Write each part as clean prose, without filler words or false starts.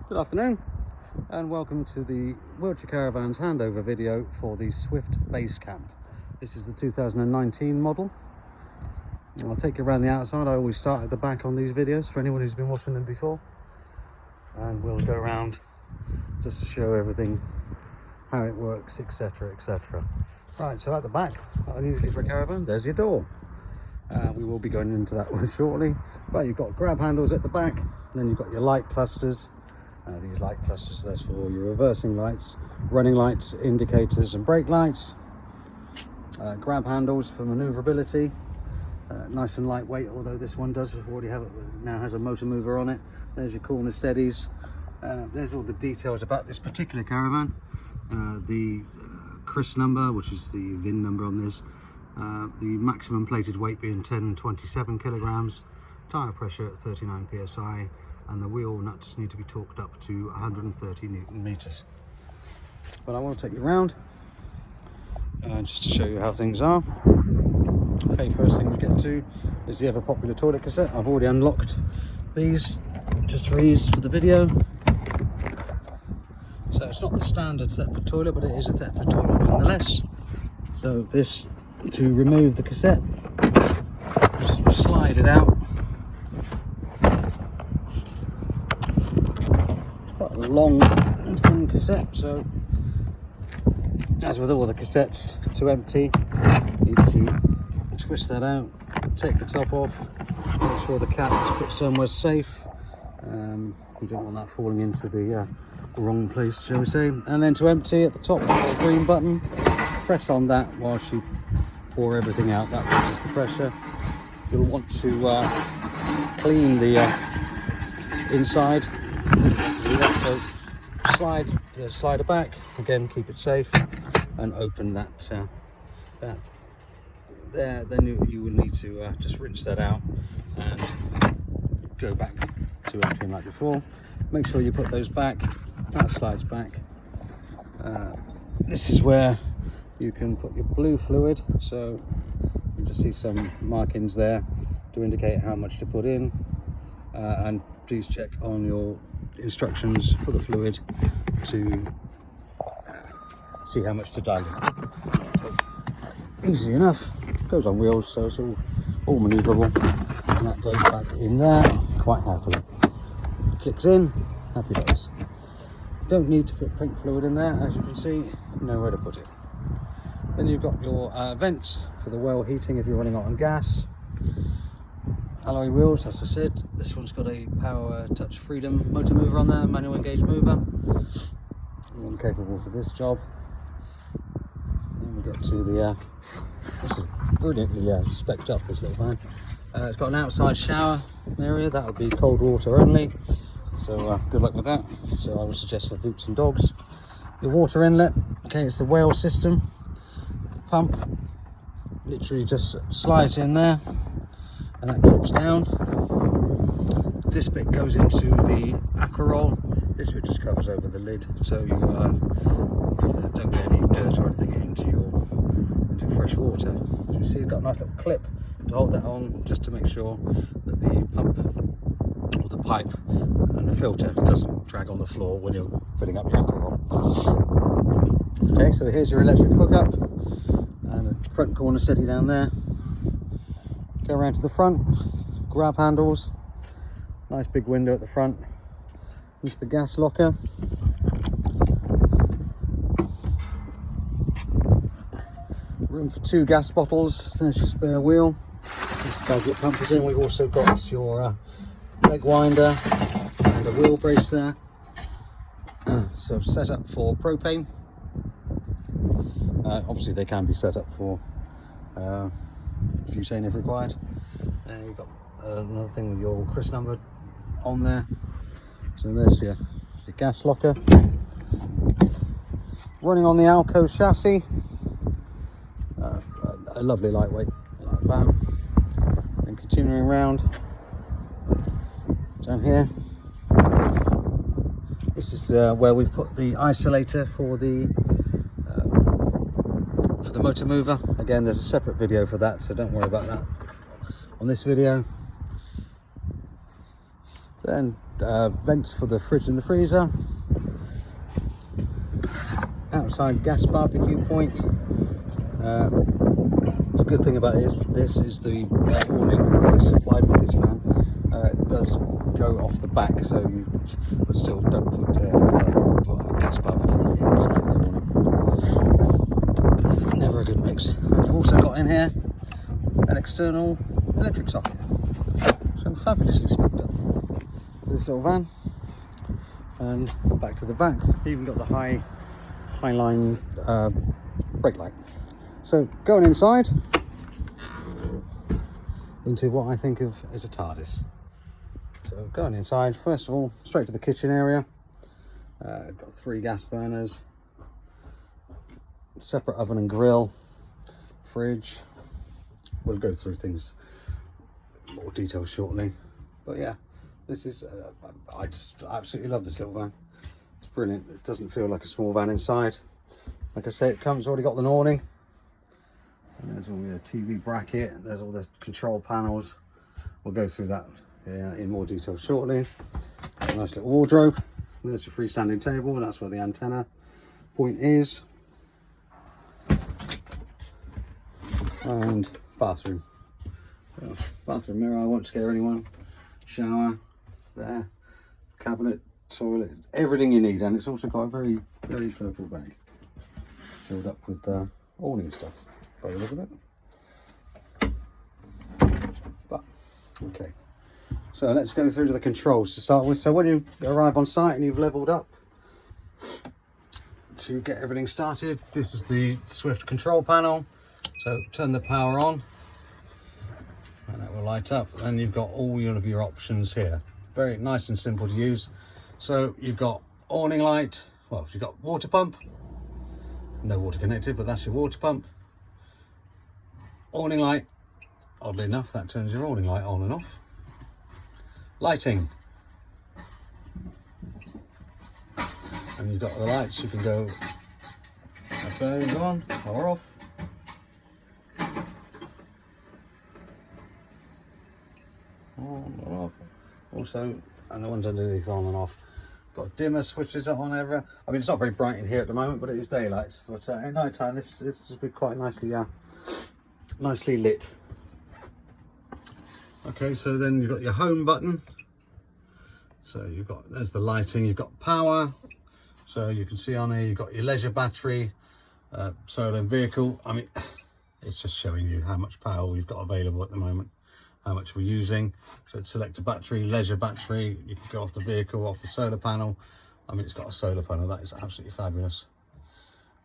Good afternoon and welcome to the Wiltshire Caravans handover video for the Swift Basecamp. This is the 2019 model. I'll take you around the outside. I always start at the back on these videos for anyone who's been watching them before, and we'll go around just to show everything, how it works, etc, etc. Right, so at the back, unusually for a caravan, there's your door. We will be going into that one shortly, but you've got grab handles at the back, and then you've got your light clusters. These light clusters, that's for your reversing lights, running lights, indicators and brake lights. Grab handles for manoeuvrability, nice and lightweight, although this one does already have, now has a motor mover on it. There's your corner steadies. There's all the details about this particular caravan. The CRIS number, which is the VIN number on this, the maximum plated weight being 1027 kilograms, tyre pressure at 39 psi, and the wheel nuts need to be torqued up to 130 Newton meters. But I want to take you around just to show you how things are. Okay, first thing we get to is the ever popular toilet cassette. I've already unlocked these just for ease for the video. So it's not the standard Thetford toilet, but it is a Thetford toilet nonetheless. So this, to remove the cassette, just slide it out. Quite a long and thin cassette, so as with all the cassettes, to empty, you need to twist that out, take the top off, make sure the cap is put somewhere safe. You don't want that falling into the wrong place, shall we say. And then to empty, at the top, the green button, press on that whilst you pour everything out. That releases the pressure. You'll want to clean the inside. So slide the slider back, again keep it safe, and open that there. Then you will need to just rinse that out and go back to emptying like before. Make sure you put those back. That slides back. This is where you can put your blue fluid, so you just see some markings there to indicate how much to put in, and please check on your instructions for the fluid to see how much to dilute. So, easy enough, goes on wheels, so it's all manoeuvrable, and that goes back in there quite happily. Clicks in, happy days. Don't need to put paint fluid in there, as you can see, nowhere to put it. Then you've got your vents for the well heating if you're running on gas. Alloy wheels, as I said. This one's got a power touch freedom motor mover on there, manual engaged mover. One capable for this job. Then we get to the, this is brilliantly spec'd up, this little van. It's got an outside shower area, that'll be cold water only. So good luck with that. So I would suggest for boots and dogs. The water inlet, okay, it's the whale system. Pump literally just slides in there, and that clips down. This bit goes into the aqua roll. This bit just covers over the lid, so you don't get any dirt or anything into fresh water. As you see, it's got a nice little clip to hold that on, just to make sure that the pump or the pipe and the filter doesn't drag on the floor when you're filling up your aqua roll. Okay, so here's your electric hookup, and a front corner steady down there. Go around to the front, grab handles, nice big window at the front, into the gas locker. Room for 2 gas bottles, there's your spare wheel. This target pump is in. We've also got your leg winder and a wheel brace there. So set up for propane. Obviously they can be set up for butane if required. You've got another thing with your CRIS number on there. So there's your gas locker. Running on the Alco chassis. A lovely lightweight van. And continuing around down here. This is where we've put the isolator for the motor mover. Again, there's a separate video for that, so don't worry about that on this video. Then vents for the fridge and the freezer. Outside gas barbecue point. The good thing about it is this is the awning that is supplied with this fan. It does go off the back, so you but still don't put a gas barbecue inside the awning. Never a good mix. And you've also got in here an external electric socket. So fabulously specced up. This little van. And back to the back, you even got the Highline brake light. So going inside into what I think of as a TARDIS. So going inside, first of all, straight to the kitchen area. Got 3 gas burners, separate oven and grill, fridge. We'll go through things in more detail shortly. But yeah, this is, I just absolutely love this little van. It's brilliant. It doesn't feel like a small van inside. Like I say, it comes already got an awning. And there's all your TV bracket, there's all the control panels. We'll go through that in more detail shortly. Got a nice little wardrobe. There's your freestanding table, and that's where the antenna point is. And bathroom. So, bathroom mirror, I won't scare anyone. Shower, there. Cabinet, toilet, everything you need. And it's also got a very, very purple bag. Filled up with awning stuff. By the look of it. But okay, so let's go through to the controls to start with. So when you arrive on site and you've leveled up to get everything started, this is the Swift control panel. So turn the power on and that will light up, and you've got all of your options here. Very nice and simple to use. So you've got awning light, well, you've got water pump, no water connected, but that's your water pump. Awning light, oddly enough, that turns your awning light on and off. Lighting. And you've got the lights, you can go that's those on or off. On or off. Also, and the ones underneath on and off. Got dimmer switches on everywhere. I mean, it's not very bright in here at the moment, but it is daylight. But at night time, this will be quite nicely lit. Okay, so then you've got your home button. So there's the lighting, you've got power. So you can see on here, you've got your leisure battery, solar and vehicle. I mean, it's just showing you how much power we've got available at the moment, how much we're using. So select a battery, leisure battery, you can go off the vehicle, off the solar panel. I mean, it's got a solar panel, that is absolutely fabulous.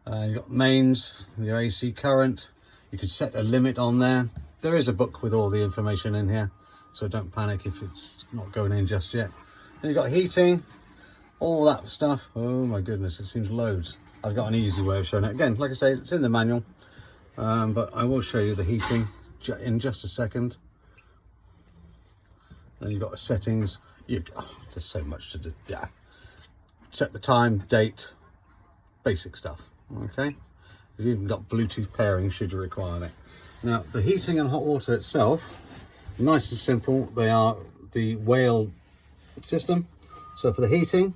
You've got mains, your AC current. You can set a limit on there. There is a book with all the information in here, so don't panic if it's not going in just yet. Then you've got heating, all that stuff. Oh my goodness, it seems loads. I've got an easy way of showing it. Again, like I say, it's in the manual, but I will show you the heating in just a second. Then you've got the settings. There's so much to do. Yeah, set the time, date, basic stuff. Okay. You've even got Bluetooth pairing should you require it. Now, the heating and hot water itself, nice and simple. They are the Whale system. So for the heating,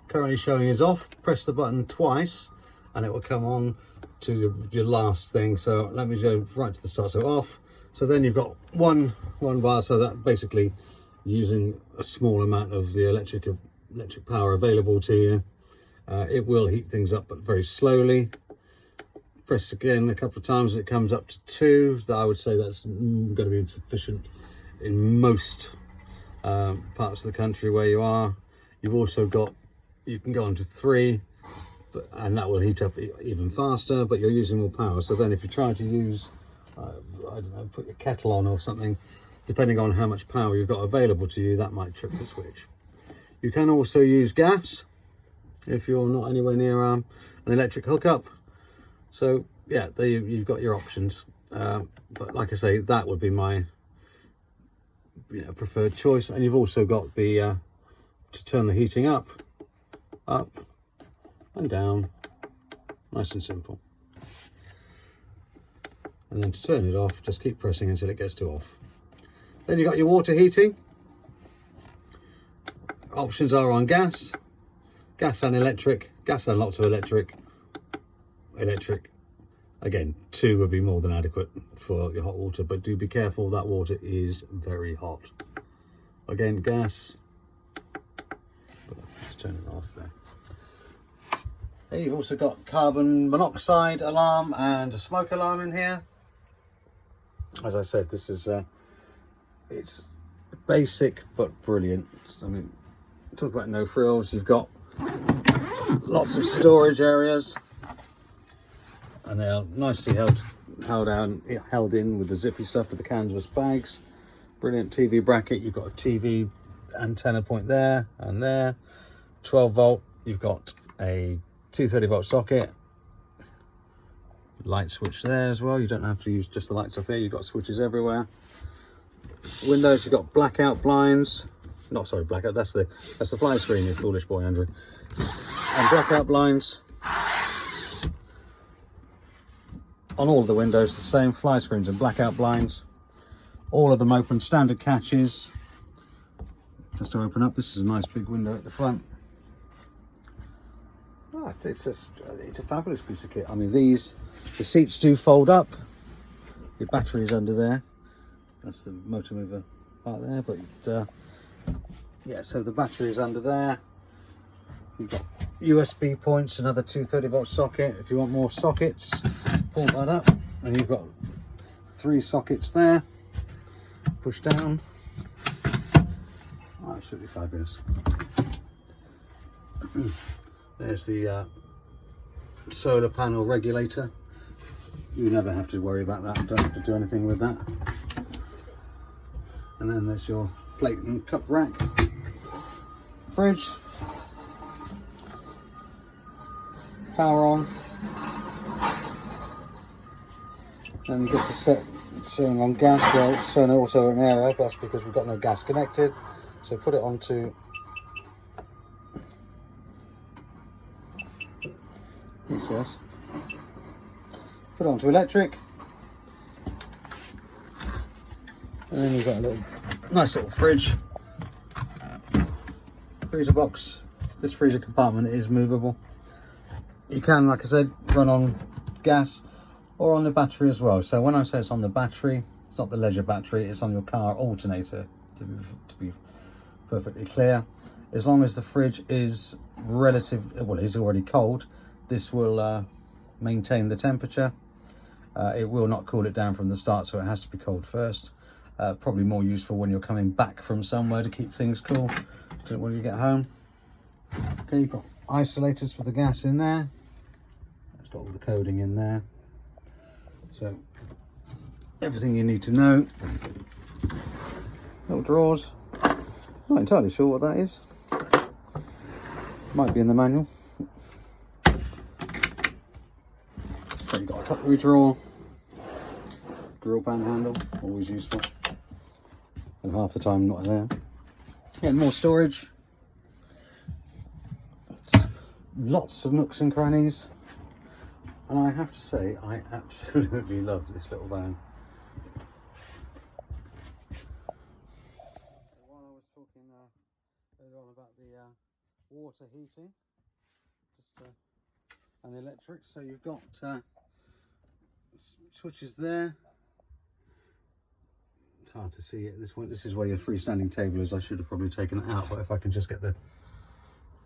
currently showing is off. Press the button twice and it will come on to your last thing. So let me go right to the start. So off. So then you've got one bar. So that basically using a small amount of the electric power available to you. It will heat things up, but very slowly. Press again a couple of times and it comes up to 2. I would say that's going to be insufficient in most parts of the country where you are. You've also got, you can go on to 3, and that will heat up even faster, but you're using more power. So then if you're trying to use, I don't know, put your kettle on or something, depending on how much power you've got available to you, that might trip the switch. You can also use gas if you're not anywhere near an electric hookup. So yeah, there you've got your options, but like I say, that would be my preferred choice. And you've also got the to turn the heating up and down, nice and simple. And then to turn it off, just keep pressing until it gets to off. Then you've got your water heating. options are on gas and electric. Gas and lots of electric. Again, 2 would be more than adequate for your hot water, but do be careful, that water is very hot. Again, gas. Let's turn it off there. Hey, you've also got carbon monoxide alarm and a smoke alarm in here. As I said, this is it's basic but brilliant. I mean, talk about no frills. You've got lots of storage areas, and they are nicely held in with the zippy stuff with the canvas bags. Brilliant TV bracket. You've got a TV antenna point there and there. 12 volt. You've got a 230 volt socket. Light switch there as well. You don't have to use just the lights up here. You've got switches everywhere. Windows. You've got blackout blinds. Not sorry, blackout. That's the fly screen. You foolish boy, Andrew. And blackout blinds. On all of the windows, the same fly screens and blackout blinds. All of them open, standard catches. Just to open up, this is a nice big window at the front. Oh, it's a fabulous piece of kit. I mean, the seats do fold up. Your battery is under there. That's the motor mover part there. But yeah, so the battery is under there. You've got USB points, another 230 volt socket. If you want more sockets, pull that up, and you've got 3 sockets there. Push down. Oh, absolutely fabulous. There's the solar panel regulator. You never have to worry about that. Don't have to do anything with that. And then there's your plate and cup rack. Fridge. Power on. Then you get to set showing on gas. Well, it's showing also an error, but that's because we've got no gas connected. So put it onto put it onto electric, and then you've got a nice little fridge, freezer box. This freezer compartment is movable. You can, like I said, run on gas or on the battery as well. So when I say it's on the battery, it's not the Leisure battery, it's on your car alternator, to be perfectly clear. As long as the fridge is is already cold, this will maintain the temperature. It will not cool it down from the start, so it has to be cold first. Probably more useful when you're coming back from somewhere to keep things cool when you get home. Okay, you've got isolators for the gas in there. It's got all the coding in there. So everything you need to know. Little drawers. Not entirely sure what that is. Might be in the manual. So you've got a cutlery drawer, grill pan handle, always useful, and half the time not there. Yeah, more storage. Lots of nooks and crannies, and I have to say I absolutely love this little van. While I was talking earlier on about the water heating and electric, so you've got switches there. It's hard to see at this point. This is where your freestanding table is. I should have probably taken it out, but if I can just get to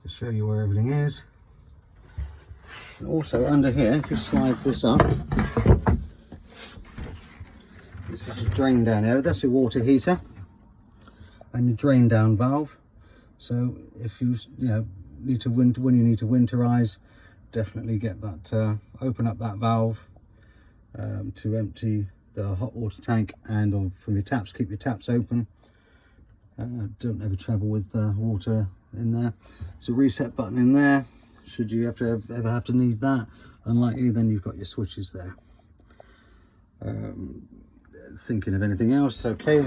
show you where everything is. And also under here, if you slide this up, this is a drain down area. That's your water heater and your drain down valve. So if you need to when you need to winterize, definitely get that open up that valve to empty the hot water tank, and from your taps, keep your taps open. Don't ever trouble with water in there. There's a reset button in there should you ever have to need that. Unlikely, then you've got your switches there. Thinking of anything else? Okay,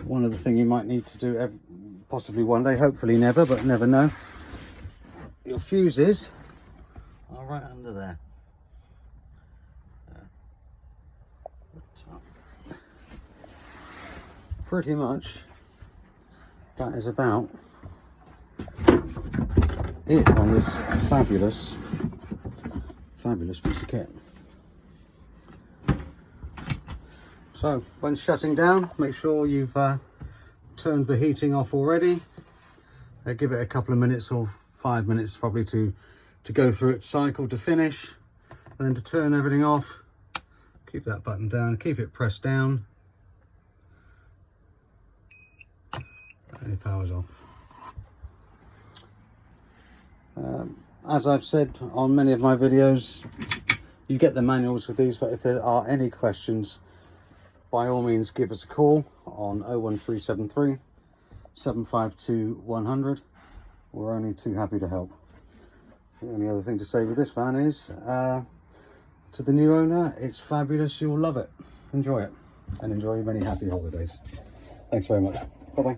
one other thing you might need to do possibly one day, hopefully never, but never know. Your fuses are right under there. Pretty much that is about it on this fabulous piece of kit. So when shutting down, make sure you've turned the heating off already. Give it a couple of minutes or 5 minutes probably to go through its cycle to finish, and then to turn everything off. Keep that button down, keep it pressed down, and it powers off. As I've said on many of my videos, you get the manuals with these, but if there are any questions, by all means give us a call on 01373 752 100. We're only too happy to help. The only other thing to say with this van is, to the new owner, it's fabulous, you'll love it. Enjoy it, and enjoy many happy holidays. Thanks very much. Bye bye.